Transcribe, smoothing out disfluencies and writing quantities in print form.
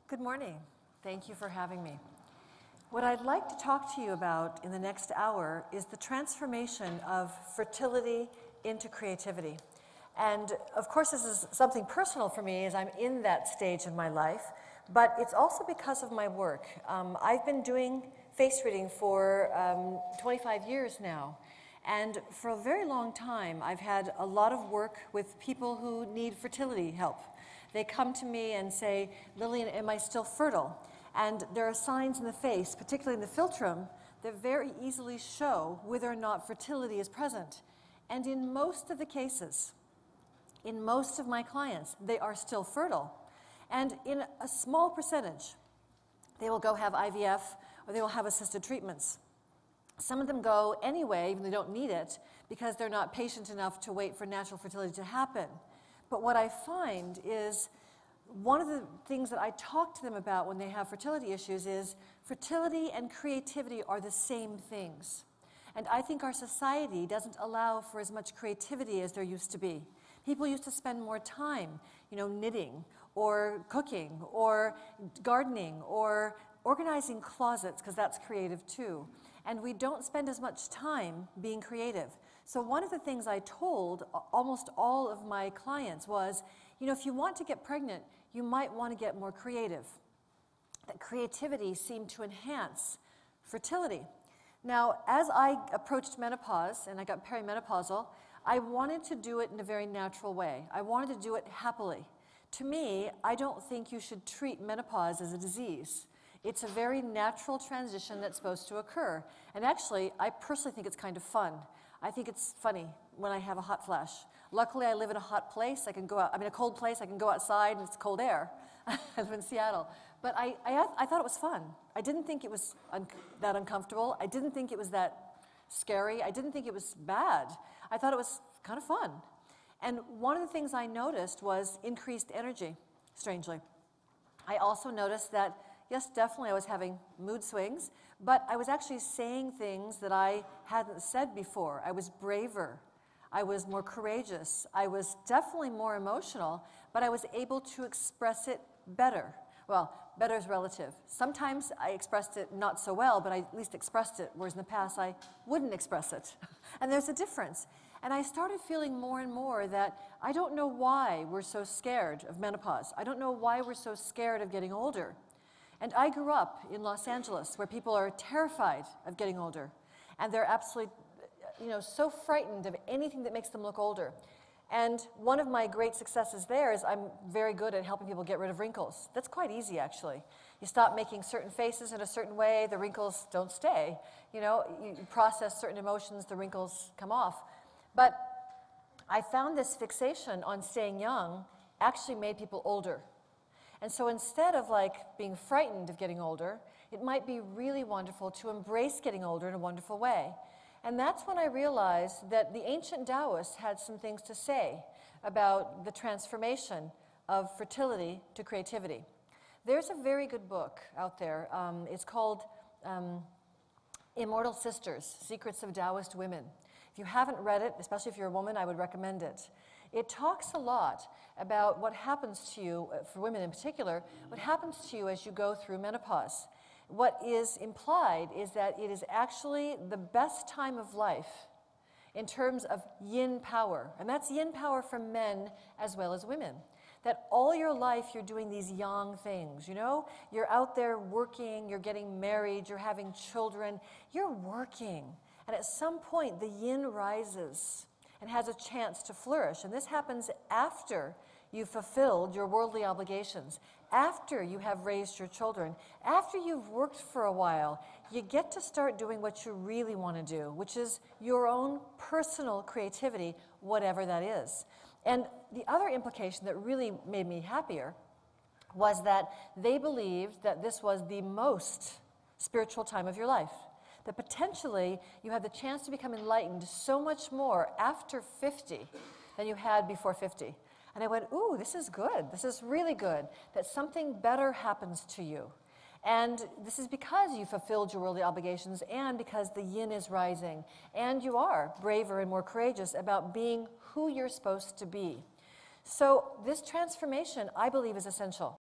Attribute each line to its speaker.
Speaker 1: Good morning. Thank you for having me. What I'd like to talk to you about in the next hour is the transformation of fertility into creativity. And of course, this is something personal for me as I'm in that stage in my life, but it's also because of my work. I've been doing face reading for 25 years now. And for a very long time, I've had a lot of work with people who need fertility help. They come to me and say, Lilian, am I still fertile? And there are signs in the face, particularly in the philtrum, that very easily show whether or not fertility is present. And in most of the cases, in most of my clients, they are still fertile. And in a small percentage, they will go have IVF or they will have assisted treatments. Some of them go anyway, even though they don't need it, because they're not patient enough to wait for natural fertility to happen. But what I find is one of the things that I talk to them about when they have fertility issues is fertility and creativity are the same things. And I think our society doesn't allow for as much creativity as there used to be. People used to spend more time, knitting or cooking or gardening or organizing closets, because that's creative too. And we don't spend as much time being creative. So one of the things I told almost all of my clients was, if you want to get pregnant, you might want to get more creative. That creativity seemed to enhance fertility. Now, as I approached menopause and I got perimenopausal, I wanted to do it in a very natural way. I wanted to do it happily. To me, I don't think you should treat menopause as a disease. It's a very natural transition that's supposed to occur. And actually, I personally think it's kind of fun. I think it's funny when I have a hot flash. Luckily, I live in a hot place. I can go out, a cold place. I can go outside and it's cold air. I live in Seattle. But I thought it was fun. I didn't think it was that uncomfortable. I didn't think it was that scary. I didn't think it was bad. I thought it was kind of fun. And one of the things I noticed was increased energy, strangely. I also noticed that, yes, definitely I was having mood swings, but I was actually saying things that I hadn't said before. I was braver. I was more courageous. I was definitely more emotional, but I was able to express it better. Well, better is relative. Sometimes I expressed it not so well, but I at least expressed it, whereas in the past I wouldn't express it. And there's a difference. And I started feeling more and more that I don't know why we're so scared of menopause. I don't know why we're so scared of getting older. And I grew up in Los Angeles, where people are terrified of getting older. And they're absolutely, so frightened of anything that makes them look older. And one of my great successes there is I'm very good at helping people get rid of wrinkles. That's quite easy, actually. You stop making certain faces in a certain way, the wrinkles don't stay. You process certain emotions, the wrinkles come off. But I found this fixation on staying young actually made people older. And so instead of being frightened of getting older, it might be really wonderful to embrace getting older in a wonderful way. And that's when I realized that the ancient Taoists had some things to say about the transformation of fertility to creativity. There's a very good book out there. It's called Immortal Sisters, Secrets of Taoist Women. If you haven't read it, especially if you're a woman, I would recommend it. It talks a lot about what happens to you, for women in particular, what happens to you as you go through menopause. What is implied is that it is actually the best time of life in terms of yin power. And that's yin power for men as well as women. That all your life you're doing these yang things, You're out there working, you're getting married, you're having children, you're working. And at some point, the yin rises and has a chance to flourish. And this happens after you've fulfilled your worldly obligations, after you have raised your children, after you've worked for a while. You get to start doing what you really want to do, which is your own personal creativity, whatever that is. And the other implication that really made me happier was that they believed that this was the most spiritual time of your life. That potentially you have the chance to become enlightened so much more after 50 than you had before 50. And I went, ooh, this is good. This is really good. That something better happens to you. And this is because you fulfilled your worldly obligations and because the yin is rising. And you are braver and more courageous about being who you're supposed to be. So this transformation, I believe, is essential.